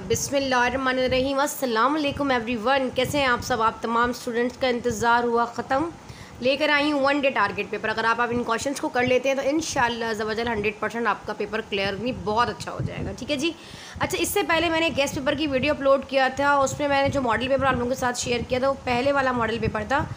बिस्मिल्लाहिर्रहमानिर्रहीम। अस्सलाम वालेकुम एवरीवन, कैसे हैं आप सब। आप तमाम स्टूडेंट्स का इंतज़ार हुआ ख़त्म। लेकर आई हूँ 1 डे टारगेट पेपर। अगर आप इन क्वेश्चंस को कर लेते हैं तो इंशाअल्लाह ज़वजल 100% आपका पेपर क्लियर नहीं बहुत अच्छा हो जाएगा। ठीक है जी। अच्छा, इससे पहले मैंने गेस्ट पेपर की वीडियो अपलोड किया था, उसमें मैंने जो मॉडल पेपर आप लोगों के साथ शेयर किया था वो पहले वाला मॉडल पेपर था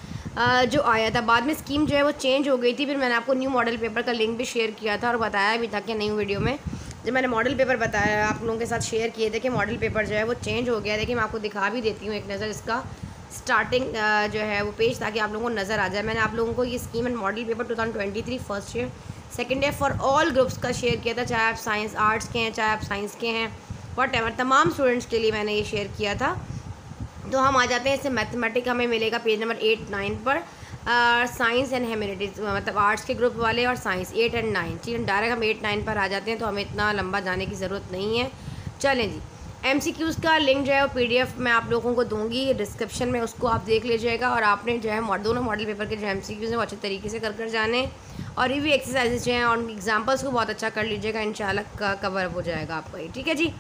जो आया था। बाद में स्कीम जो है वो चेंज हो गई थी, फिर मैंने आपको न्यू मॉडल पेपर का लिंक भी शेयर किया था और बताया भी था कि नई वीडियो में जब मैंने मॉडल पेपर बताया आप लोगों के साथ शेयर किए थे कि मॉडल पेपर जो है वो चेंज हो गया। देखिए मैं आपको दिखा भी देती हूँ एक नज़र इसका स्टार्टिंग जो है वो पेज, ताकि आप लोगों को नज़र आ जाए। मैंने आप लोगों को ये scheme and model paper 2023 first year second year for all groups का शेयर किया था, चाहे आप साइंस आर्ट्स के हैं चाहे आप साइंस के हैं, व्हाटएवर तमाम स्टूडेंट्स के लिए मैंने ये शेयर किया था। तो हम आ जाते हैं इससे मैथमेटिक हमें मिलेगा पेज नंबर 8-9 पर। साइंस एंड ह्यूमैनिटीज़ मतलब आर्ट्स के ग्रुप वाले और साइंस 8 और 9। ठीक है, डायरेक्ट हम 8-9 पर आ जाते हैं तो हमें इतना लंबा जाने की ज़रूरत नहीं है। चलें जी, MCQs का लिंक जो है वो PDF मैं आप लोगों को दूंगी डिस्क्रिप्शन में, उसको आप देख लीजिएगा। और आपने जो है दोनों मॉडल पेपर के जो MCQs हैं वो अच्छे तरीके से कर जाने और रिव्यू एक्सरसाइजेज जो हैं और उनकी एग्जाम्पल्स को बहुत अच्छा कर लीजिएगा, इंशाल्लाह कवर अप हो जाएगा आपका ये। ठीक है जी।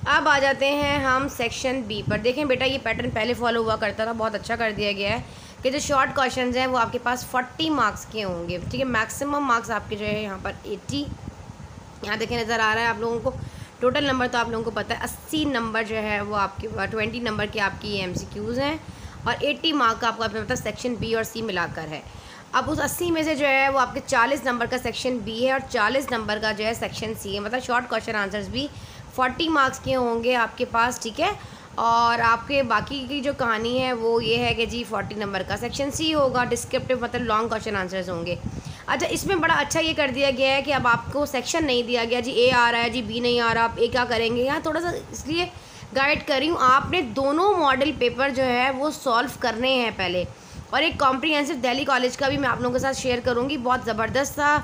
अब आ जाते हैं हम सेक्शन B पर। देखें बेटा, ये पैटर्न पहले फॉलो हुआ करता था, बहुत अच्छा कर दिया गया है कि जो शॉर्ट क्वेश्चंस हैं वो आपके पास 40 मार्क्स के होंगे। ठीक है, मैक्सिमम मार्क्स आपके जो है यहाँ पर 80, यहाँ देखें नज़र आ रहा है आप लोगों को। टोटल नंबर तो आप लोगों को पता है 80 नंबर जो है वो आपके 20 नंबर के आपकी MCQs हैं और 80 मार्क का आपका मतलब सेक्शन B और C मिलाकर है। अब उस 80 में से जो है वो आपके 40 नंबर का सेक्शन B है और 40 नंबर का जो है सेक्शन C है। मतलब शॉर्ट क्वेश्चन आंसर्स भी 40 मार्क्स के होंगे आपके पास। ठीक है, और आपके बाकी की जो कहानी है वो ये है कि जी 40 नंबर का सेक्शन C होगा, डिस्क्रिप्टिव मतलब लॉन्ग क्वेश्चन आंसर्स होंगे। अच्छा, इसमें बड़ा अच्छा ये कर दिया गया है कि अब आपको सेक्शन नहीं दिया गया जी A आ रहा है जी B नहीं आ रहा, आप A क्या करेंगे। यहाँ थोड़ा सा इसलिए गाइड कर रही हूँ, आपने दोनों मॉडल पेपर जो है वो सॉल्व करने हैं पहले। और एक कॉम्प्रिहेंसिव दिल्ली कॉलेज का भी मैं आप लोगों के साथ शेयर करूँगी, बहुत ज़बरदस्त सा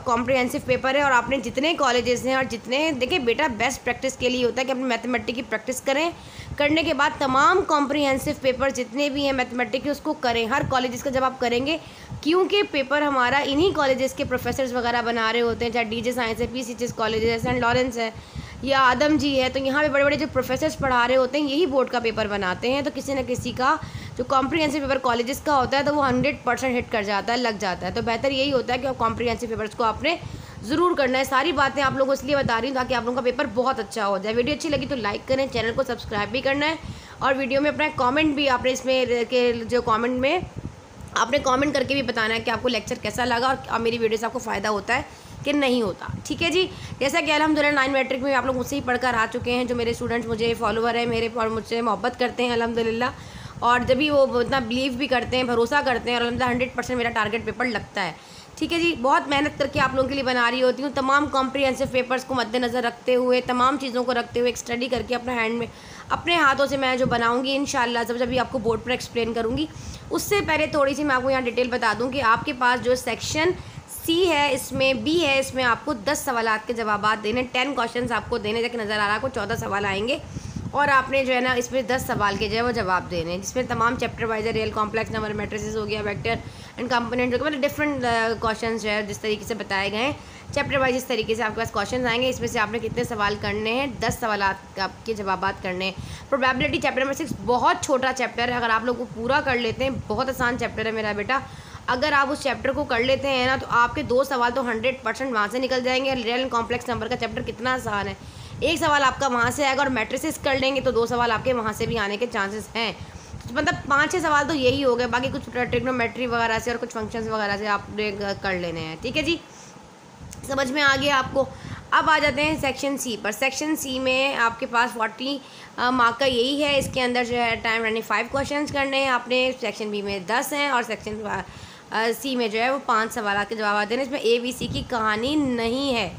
कॉम्प्रिहेंसिव पेपर है। और आपने जितने कॉलेजेस हैं और जितने देखिए बेटा, बेस्ट प्रैक्टिस के लिए होता है कि अपने मैथमेटिक्स की प्रैक्टिस करें, करने के बाद तमाम कॉम्प्रिहेंसिव पेपर जितने भी हैं मैथमेटिक्स के उसको करें हर कॉलेजेस का जब आप करेंगे, क्योंकि पेपर हमारा इन्हीं कॉलेजेस के प्रोफेसर्स वगैरह बना रहे होते हैं, चाहे DJ साइंस है, PCHS कॉलेज है, सेंट लॉरेंस है या आदम जी है। तो यहाँ पे बड़े बड़े जो प्रोफेसर्स पढ़ा रहे होते हैं यही बोर्ड का पेपर बनाते हैं। तो किसी न किसी का जो कॉम्प्रिहेंसिव पेपर कॉलेजेस का होता है तो वो 100% हिट कर जाता है, लग जाता है। तो बेहतर यही होता है कि आप कॉम्प्रिहेंसिव पेपर्स को आपने ज़रूर करना है। सारी बातें आप लोगों को इसलिए बता रही हूँ ताकि आप लोगों का पेपर बहुत अच्छा हो जाए। वीडियो अच्छी लगी तो लाइक करें, चैनल को सब्सक्राइब भी करना है और वीडियो में अपना कॉमेंट भी आपने इसमें के जो कॉमेंट में आपने कमेंट करके भी बताना है कि आपको लेक्चर कैसा लगा और मेरी वीडियो से आपको फ़ायदा होता है कि नहीं होता। ठीक है जी। जैसा कि अल्हम्दुलिल्लाह 9 मैट्रिक में आप लोग मुझसे ही पढ़कर आ चुके हैं, जो मेरे स्टूडेंट्स मुझे फॉलोवर है मेरे और मुझसे मोहब्बत करते हैं अल्हम्दुलिल्लाह, और जब भी वो इतना बिलीव भी करते हैं, भरोसा करते हैं और अल्हम्दुलिल्लाह 100% मेरा टारगेट पेपर लगता है। ठीक है जी। बहुत मेहनत करके आप लोगों के लिए बना रही होती हूँ, तमाम कॉम्प्रिहेंसिव पेपर्स को मद्देनज़र रखते हुए, तमाम चीज़ों को रखते हुए, एक स्टडी करके अपने हैंड में अपने हाथों से मैं जो बनाऊँगी इंशाअल्लाह जब भी आपको बोर्ड पर एक्सप्लेन करूँगी। उससे पहले थोड़ी सी मैं आपको यहाँ डिटेल बता दूँ कि आपके पास जो सेक्शन C है, इसमें B है, इसमें आपको 10 सवालात के जवाब देने, 10 क्वेश्चन आपको देने, जैसे नज़र आ रहा है आपको 14 सवाल आएंगे और आपने जो है ना इसमें 10 सवाल के जो है वो जवाब देने हैं, जिसमें तमाम chapter wise real complex number matrices हो गया, वेक्टर एंड कंपोनेंट हो गया, मतलब डिफरेंट क्वेश्चन जो है जिस तरीके से बताए गए हैं चैप्टर वाइज इस तरीके से आपके पास क्वेश्चन आएंगे। इसमें से आपने कितने सवाल करने हैं, 10 सवाल आपके जवाब करने हैं। प्रोबेबिलिटी चैप्टर नंबर 6 बहुत छोटा चैप्टर है, अगर आप लोग को पूरा कर लेते हैं, बहुत आसान चैप्टर है मेरा बेटा। अगर आप उस चैप्टर को कर लेते हैं ना तो आपके 2 सवाल तो 100% वहाँ से निकल जाएंगे। रियल एंड कॉम्प्लेक्स नंबर का चैप्टर कितना आसान है, एक सवाल आपका वहाँ से आएगा और मैट्रिसेस कर लेंगे तो 2 सवाल आपके वहाँ से भी आने के चांसेस हैं। तो मतलब 5-6 सवाल तो यही हो गए, बाकी कुछ ट्रिग्नोमेट्री वगैरह से और कुछ फंक्शंस वगैरह से आपने कर लेने हैं। ठीक है जी, समझ में आ गया आपको। अब आ जाते हैं सेक्शन C पर। सेक्शन C में आपके पास 40 मार्क का यही है, इसके अंदर जो है टाइम रनिंग 5 क्वेश्चन करने हैं आपने। सेक्शन B में 10 हैं और सेक्शन C में जो है वो 5 सवाल के जवाब देने। इसमें ABC की कहानी नहीं है।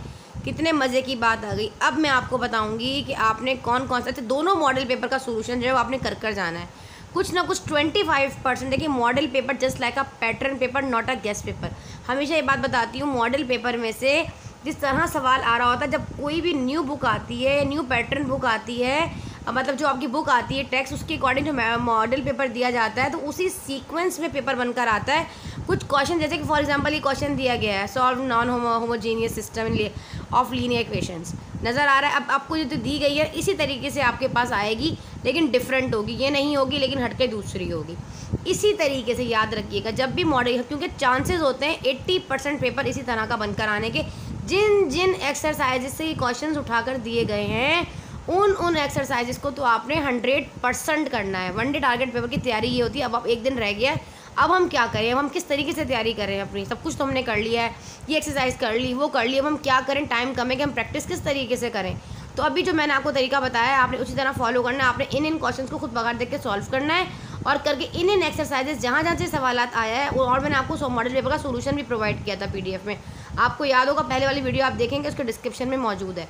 कितने मज़े की बात आ गई। अब मैं आपको बताऊंगी कि आपने कौन कौन सा दोनों मॉडल पेपर का सोल्यूशन जो है वो आपने कर जाना है, कुछ ना कुछ 25%। देखिए model paper just like a pattern paper, not a guest paper. हमेशा ये बात बताती हूँ, मॉडल पेपर में से जिस तरह सवाल आ रहा होता है, जब कोई भी न्यू बुक आती है, न्यू पैटर्न बुक आती है, मतलब जो आपकी बुक आती है टेक्स्ट, उसके अकॉर्डिंग जो मॉडल पेपर दिया जाता है तो उसी सीक्वेंस में पेपर बनकर आता है। कुछ क्वेश्चन जैसे कि फॉर एग्जांपल ये क्वेश्चन दिया गया है, सॉल्व नॉन होमोजीनियस सिस्टम लिए, ऑफ लीनियर इक्वेशंस। नज़र आ रहा है? अब आपको जो दी गई है इसी तरीके से आपके पास आएगी, लेकिन डिफरेंट होगी, ये नहीं होगी लेकिन हटके दूसरी होगी। इसी तरीके से याद रखिएगा जब भी मॉडल, क्योंकि चांसेस होते हैं 80% पेपर इसी तरह का बनकर आने के। जिन जिन एक्सरसाइजेज से ये क्वेश्चन उठाकर दिए गए हैं उन एक्सरसाइजेस को तो आपने 100% करना है। 1 डे टारगेट पेपर की तैयारी ये होती है। अब एक दिन रह गया है, अब हम क्या करें, अब हम किस तरीके से तैयारी करें अपनी। सब कुछ तो हमने कर लिया है, ये एक्सरसाइज कर ली, वो कर ली, अब हम क्या करें, टाइम कम है कि हम प्रैक्टिस किस तरीके से करें। तो अभी जो मैंने आपको तरीका बताया है आपने उसी तरह फॉलो करना है। आपने इन क्वेश्चंस को खुद बगैर देख के सॉल्व करना है और करके इन एक्सरसाइजेस जहाँ जहाँ से सवाल आया है, और मैंने आपको मॉडल पेपर का सोल्यूशन भी प्रोवाइड किया था PDF में। आपको याद होगा, पहले वाली वीडियो आप देखेंगे, उसके डिस्क्रिप्शन में मौजूद है।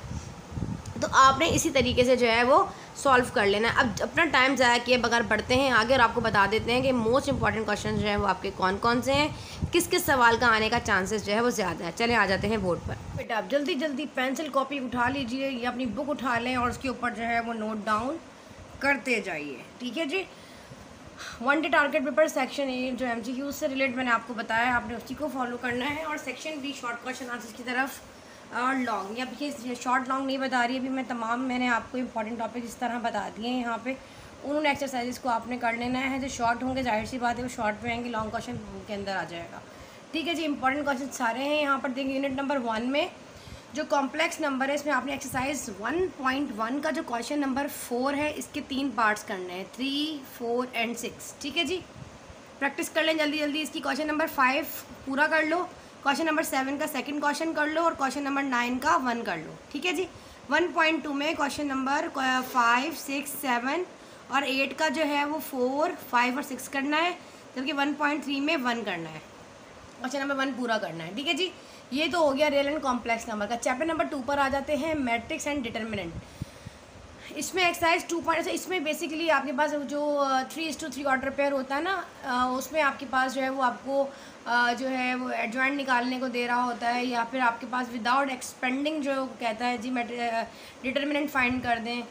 तो आपने इसी तरीके से जो है वो सॉल्व कर लेना है। अब अपना टाइम ज़ाया किए बगैर बढ़ते हैं आगे और आपको बता देते हैं कि मोस्ट इंपॉर्टेंट क्वेश्चन जो है वो आपके कौन कौन से हैं, किस किस सवाल का आने का चांसेस जो है वो ज़्यादा है। चलें आ जाते हैं बोर्ड पर। बेटा आप जल्दी जल्दी पेंसिल कॉपी उठा लीजिए या अपनी बुक उठा लें और उसके ऊपर जो है वो नोट डाउन करते जाइए, ठीक है जी। 1 day target paper section A जो MCQ से रिलेटेड मैंने आपको बताया, आपने उसी को फॉलो करना है। और section B short question answers की तरफ और लॉन्ग, या ये शॉर्ट लॉन्ग नहीं बता रही है अभी मैं, तमाम मैंने आपको इंपॉर्टेंट टॉपिक इस तरह बता दिए हैं यहाँ पे। उन एक्सरसाइजेस को आपने कर लेना है। जो शॉर्ट होंगे जाहिर सी बात है वो शॉर्ट में आएंगे, लॉन्ग क्वेश्चन के अंदर आ जाएगा, ठीक है जी। इंपॉर्टेंट क्वेश्चन सारे हैं यहाँ पर देंगे। यूनिट नंबर 1 में जो कॉम्प्लेक्स नंबर है इसमें आपने एक्सरसाइज 1.1 का जो क्वेश्चन नंबर 4 है इसके 3 पार्ट्स करने हैं, 3, 4 एंड 6, ठीक है जी। प्रैक्टिस कर लें जल्दी जल्दी इसकी। क्वेश्चन नंबर 5 पूरा कर लो, क्वेश्चन नंबर 7 का सेकंड क्वेश्चन कर लो और क्वेश्चन नंबर 9 का 1 कर लो, ठीक है जी। 1.2 में क्वेश्चन नंबर 5, 6, 7 और 8 का जो है वो 4, 5 और 6 करना है, जबकि 1.3 में 1 करना है, क्वेश्चन नंबर 1 पूरा करना है, ठीक है जी। ये तो हो गया रियल एंड कॉम्प्लेक्स नंबर का। चैप्टर नंबर 2 पर आ जाते हैं, मैट्रिक्स एंड डिटर्मिनेंट। इसमें एक्सरसाइज 2 इसमें बेसिकली आपके पास जो 3:3 ऑर्डर पेयर होता है ना, उसमें आपके पास जो है वो आपको जो है वो एडजॉइंट निकालने को दे रहा होता है, या फिर आपके पास विदाउट एक्सपेंडिंग जो कहता है जी डिटर्मिनेंट फाइंड कर दें।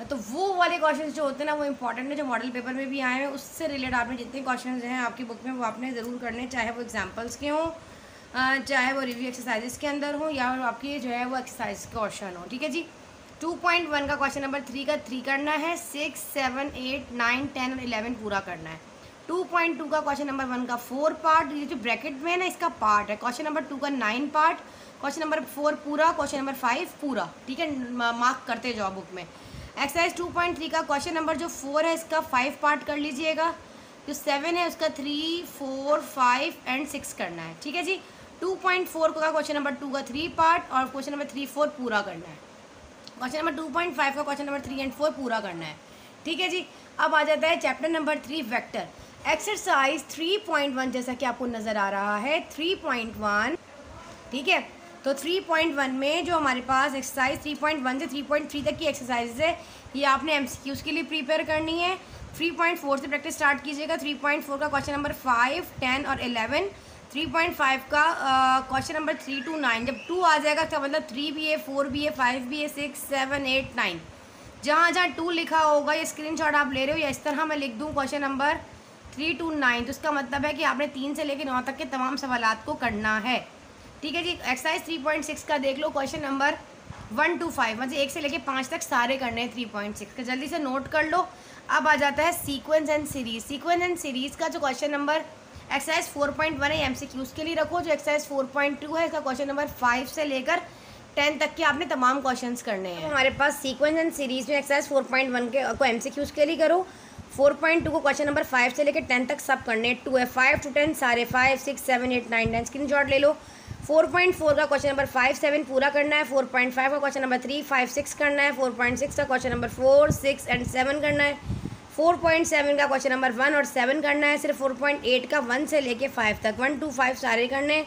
तो वो वाले क्वेश्चन जो होते हैं ना वो इंपॉर्टेंट है, जो मॉडल पेपर में भी आए हैं। उससे रिलेटेड आपने जितने क्वेश्चन हैं आपकी बुक में वो आपने ज़रूर करने, चाहे वो एग्जाम्पल्स के हों, चाहे वो रिव्यू एक्सरसाइजेस के अंदर हो, या आपकी जो है वो एक्सरसाइज क्वेश्चन हो, ठीक है जी। 2.1 का क्वेश्चन नंबर 3 का 3 करना है, 6, 7, 8, 9, 10 और 11 पूरा करना है। 2.2 का क्वेश्चन नंबर 1 का 4 पार्ट, ये जो ब्रैकेट में है ना इसका पार्ट है। क्वेश्चन नंबर 2 का 9 पार्ट, क्वेश्चन नंबर 4 पूरा, क्वेश्चन नंबर 5 पूरा, ठीक है। मार्क करते जाओ बुक में। एक्सरसाइज 2.3 का क्वेश्चन नंबर जो 4 है इसका 5 पार्ट कर लीजिएगा, जो 7 है उसका 3, 4, 5 एंड 6 करना है, ठीक है जी। 2.4 का क्वेश्चन नंबर 2 का 3 पार्ट और क्वेश्चन नंबर 3, 4 पूरा करना है। क्वेश्चन नंबर 2.5 का क्वेश्चन नंबर 3 एंड 4 पूरा करना है, ठीक है जी। अब आ जाता है चैप्टर नंबर 3 वेक्टर। एक्सरसाइज 3.1 जैसा कि आपको नज़र आ रहा है 3.1, ठीक है। तो 3.1 में जो हमारे पास एक्सरसाइज 3.1 से 3.3 तक की एक्सरसाइज है ये आपने MCQs के लिए प्रिपेयर करनी है। 3.4 से प्रैक्टिस स्टार्ट कीजिएगा। 3.4 का क्वेश्चन नंबर 5, 10 और 11। 3.5 का क्वेश्चन नंबर 3 to 9, जब 2 आ जाएगा तो मतलब 3 भी है, 4 भी है, 5 भी है, 6, 7, 8, 9। जहाँ जहाँ 2 लिखा होगा ये स्क्रीनशॉट आप ले रहे हो, या इस तरह मैं लिख दूँ क्वेश्चन नंबर 3 to 9, तो इसका मतलब है कि आपने 3 से लेकर 9 तक के तमाम सवालात को करना है, ठीक है जी। एक्सरसाइज 3.6 का देख लो, क्वेश्चन नंबर 1 to 5, मतलब 1 से लेकर 5 तक सारे करने हैं 3.6 का, जल्दी से नोट कर लो। अब आ जाता है sequence and series. Sequence and series का जो क्वेश्चन नंबर एक्सरसाइज 4.1 है MCQs के लिए रखो। जो एक्सरसाइज 4.2 है इसका क्वेश्चन नंबर 5 से लेकर 10 तक के आपने तमाम क्वेश्चंस करने हैं। हमारे पास सीक्वेंस एंड सीरीज़ में एक्सरसाइज 4.1 के को MCQs के लिए करो। 4.2 को क्वेश्चन नंबर 5 से लेकर 10 तक सब करने, 2 है, 5 to 10 सारे, 5, 6, 7, 8, 9, 10 स्क्रीनशॉट ले लो। 4.4 का क्वेश्चन नंबर 5, 7 पूरा करना है। 4.5 का क्वेश्चन नंबर 3, 5, 6 करना है। 4.6 का क्वेश्चन नंबर 4, 6 एंड 7 करना है। 4.7 का क्वेश्चन नंबर 1 और 7 करना है। सिर्फ 4.8 का 1 से लेके 5 तक, 1 to 5 सारे करने हैं।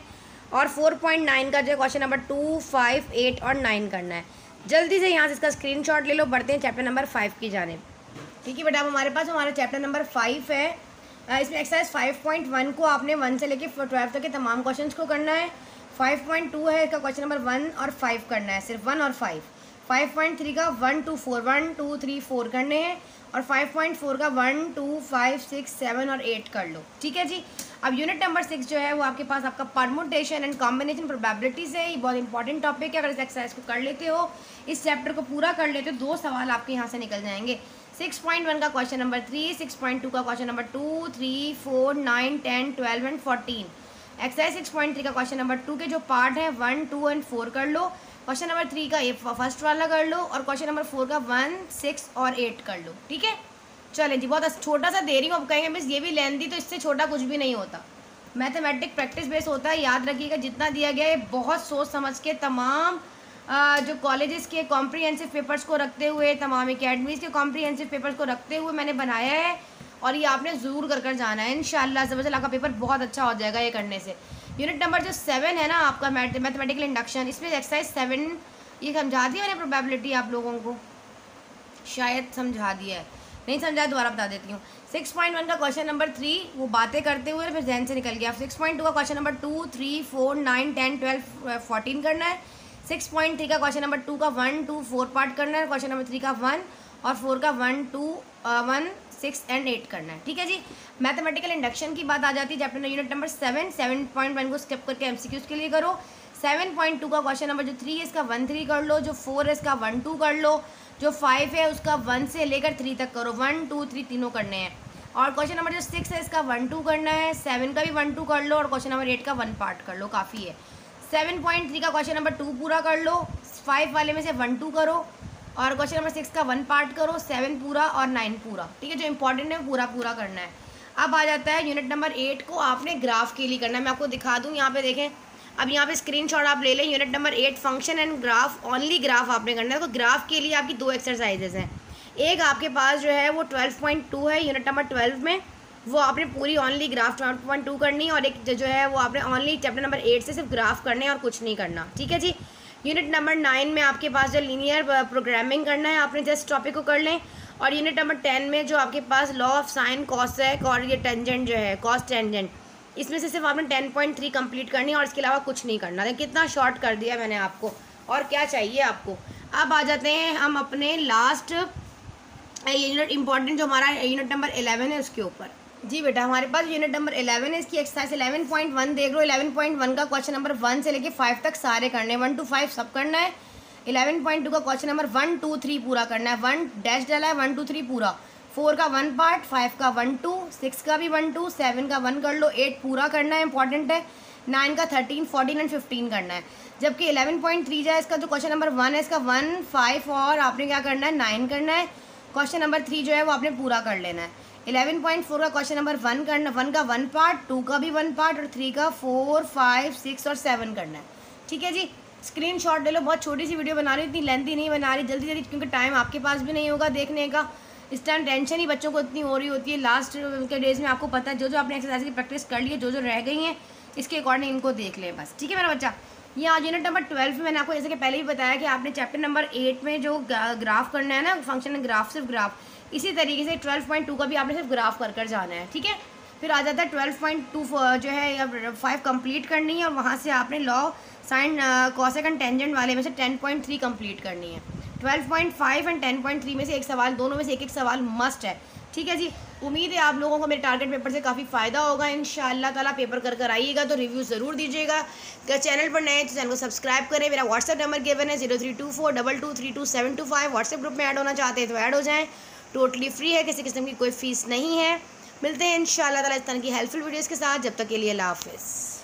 और 4.9 का जो क्वेश्चन नंबर 2, 5, 8 और 9 करना है। जल्दी से यहाँ से इसका स्क्रीनशॉट ले लो, बढ़ते हैं चैप्टर नंबर 5 की जानिब, ठीक है बेटा। अब हमारे पास हमारा चैप्टर नंबर 5 है। इसमें एक्सरसाइज 5.1 को आपने 1 से लेके 12 तक के तमाम क्वेश्चन को करना है। 5.2 है इसका क्वेश्चन नंबर 1 और 5 करना है, सिर्फ 1 और 5। 5.3 का 1 2 4 1 2 3 4 करने हैं, और 5.4 का 1 2 5 6 7 और 8 कर लो। ठीक है जी। अब यूनिट नंबर 6 जो है वो आपके पास आपका परमुटेशन एंड कॉम्बिनेशन प्रोबेबिलिटी से, ये बहुत इंपॉर्टेंट टॉपिक है। अगर इस एक्सरसाइज को कर लेते हो, इस चैप्टर को पूरा कर लेते हो, 2 सवाल आपके यहाँ से निकल जाएंगे। 6.1 का क्वेश्चन नंबर 3, 6.2 का क्वेश्चन नंबर 2, 3, 4, 9, 10, 12 एंड 14। एक्सरसाइज 6.3 का क्वेश्चन नंबर 2 के जो पार्ट है 1 2 एंड 4 कर लो, क्वेश्चन नंबर 3 का ये फर्स्ट वाला कर लो, और क्वेश्चन नंबर 4 का 1 6 और 8 कर लो। ठीक है, चलें जी। बहुत छोटा सा दे रही हूँ, अब कहेंगे मिस ये भी लेंथी, तो इससे छोटा कुछ भी नहीं होता। मैथमेटिक प्रैक्टिस बेस होता है, याद रखिएगा। जितना दिया गया है बहुत सोच समझ के, तमाम जो कॉलेजेस के कॉम्प्रिहेंसिव पेपर्स को रखते हुए, तमाम एकेडमीज़ के कॉम्प्रिहेंसिव पेपर्स को रखते हुए मैंने बनाया है, और ये आपने ज़रूर कर जाना है। इंशाल्लाह ज़बरदस्त आपका पेपर बहुत अच्छा हो जाएगा ये करने से। यूनिट नंबर जो 7 है ना आपका मैथमेटिकल इंडक्शन, इसमें एक्सरसाइज 7 ये समझा दिया मैंने प्रोबेबिलिटी आप लोगों को, शायद समझा दिया है, नहीं समझाया दोबारा बता देती हूँ। 6.1 का क्वेश्चन नंबर 3 वो बातें करते हुए फिर जहन से निकल गया। 6.2 का क्वेश्चन नंबर 2, 3, 4, 9, 10, 12, 14 करना है। 6.3 का क्वेश्चन नंबर 2 का 1 2 4 पार्ट करना है। क्वेश्चन नंबर 3 का 1 और 4 का 1 2 1 6 एंड 8 करना है। ठीक है जी। मैथमेटिकल इंडक्शन की बात आ जाती है चैप्टर यूनिट नंबर 7। 7.1 को स्किप करके MCQs के लिए करो। 7.2 का क्वेश्चन नंबर जो 3 है इसका 1 3 कर लो, जो 4 है इसका 1 2 कर लो, जो 5 है उसका 1 से लेकर 3 तक करो। 1 2 3 तीनों करने हैं। और क्वेश्चन नंबर जो 6 है इसका 1 2 करना है। 7 का भी 1 2 कर लो, और क्वेश्चन नंबर 8 का 1 पार्ट कर लो, काफ़ी है। 7.3 का क्वेश्चन नंबर 2 पूरा कर लो, 5 वाले में से 1 2 करो, और क्वेश्चन नंबर 6 का 1 पार्ट करो, 7 पूरा और 9 पूरा। ठीक है, जो इंपॉर्टेंट है पूरा पूरा करना है। अब आ जाता है यूनिट नंबर 8 को आपने ग्राफ के लिए करना है। मैं आपको दिखा दूँ, यहाँ पे देखें। अब यहाँ पे स्क्रीनशॉट आप ले लें। Unit number 8 function and graph, only graph आपने करना है। तो ग्राफ के लिए आपकी 2 एक्सरसाइजेज हैं। एक आपके पास जो है वो 12.2 है यूनिट नंबर 12 में, वो आपने पूरी ओनली ग्राफ 12.2 करनी है, और एक जो है वो आपने ओनली चैप्टर नंबर 8 से सिर्फ ग्राफ करने हैं और कुछ नहीं करना। ठीक है जी। यूनिट नंबर 9 में आपके पास जो लीनियर प्रोग्रामिंग करना है, आपने जस्ट टॉपिक को कर लें। और यूनिट नंबर 10 में जो आपके पास लॉ ऑफ साइन, कॉसेक और ये टेंजेंट जो है कॉस टेंजेंट, इसमें से सिर्फ आपने 10.3 कंप्लीट करनी है और इसके अलावा कुछ नहीं करना। देखिए कितना शॉर्ट कर दिया मैंने आपको, और क्या चाहिए आपको। अब आ जाते हैं हम अपने लास्ट यूनिट इंपॉर्टेंट जो हमारा यूनिट नंबर 11 है उसके ऊपर। जी बेटा, हमारे पास यूनिट नंबर 11 है, इसकी एक्सरसाइज 11.1 देख लो। 11.1 का क्वेश्चन नंबर 1 से लेके 5 तक सारे करने हैं, 1 to 5 सब करना है। 11.2 का क्वेश्चन नंबर 1 2 3 पूरा करना है, 1 डैश डाला है, 1 2 3 पूरा। 4 का 1 पार्ट, 5 का 1 2, 6 का भी 1 2, 7 का 1 कर लो, 8 पूरा करना है, इंपॉर्टेंट है। 9 का 13, 14 एंड 15 करना है। जबकि 11.3 जाए इसका जो क्वेश्चन नंबर 1 है इसका 1 5 और आपने क्या करना है 9 करना है। क्वेश्चन नंबर 3 जो है वो आपने पूरा कर लेना है। 11.4 का क्वेश्चन नंबर 1 करना, 1 का 1 पार्ट, 2 का भी 1 पार्ट, और 3 का 4 5 6 और 7 करना है। ठीक है जी। स्क्रीनशॉट ले लो। बहुत छोटी सी वीडियो बना रही, इतनी लेंथी नहीं बना रही, जल्दी जल्दी, क्योंकि टाइम आपके पास भी नहीं होगा देखने का। इस टाइम टेंशन ही बच्चों को इतनी हो रही होती है लास्ट के डेज में। आपको पता है जो आपने एक्सरसाइज की प्रैक्टिस कर ली है, जो रह गई हैं, इसके अकॉर्डिंग इनको देख लें बस। ठीक है मेरा बच्चा। ये आज यूनिट नंबर 12 में मैंने आपको जैसे कि पहले ही बताया कि आपने चैप्टर नंबर 8 में जो ग्राफ करना है ना, फंक्शन ग्राफ, सिर्फ ग्राफ, इसी तरीके से 12.2 का भी आपने सिर्फ ग्राफ कर जाना है। ठीक है। फिर आ जाता है 12.2 जो है या 5 कंप्लीट करनी है, और वहाँ से आपने law sign cosec and tangent वाले में से 10.3 कंप्लीट करनी है। 12.5 एंड 10.3 में से एक सवाल, दोनों में से एक सवाल मस्ट है। ठीक है जी। उम्मीद है आप लोगों को मेरे टारगेट पेपर से काफ़ी फ़ायदा होगा। इंशाअल्लाह ताला पेपर कर आइएगा तो रिव्यू ज़रूर दीजिएगा। अगर चैनल पर नए तो चैनल को सब्सक्राइब करें। मेरा व्हाट्सएप नंबर गिवन है 032422322725। व्हाट्सएप ग्रुप में ऐड होना चाहते हैं तो ऐड हो जाएँ, टोटली फ्री है, किसी किस्म की कोई फ़ीस नहीं है। मिलते हैं इंशाअल्लाह ताला इस तरह की हेल्पफुल वीडियोज़ के साथ। जब तक के लिए अल्लाह हाफ़िज़।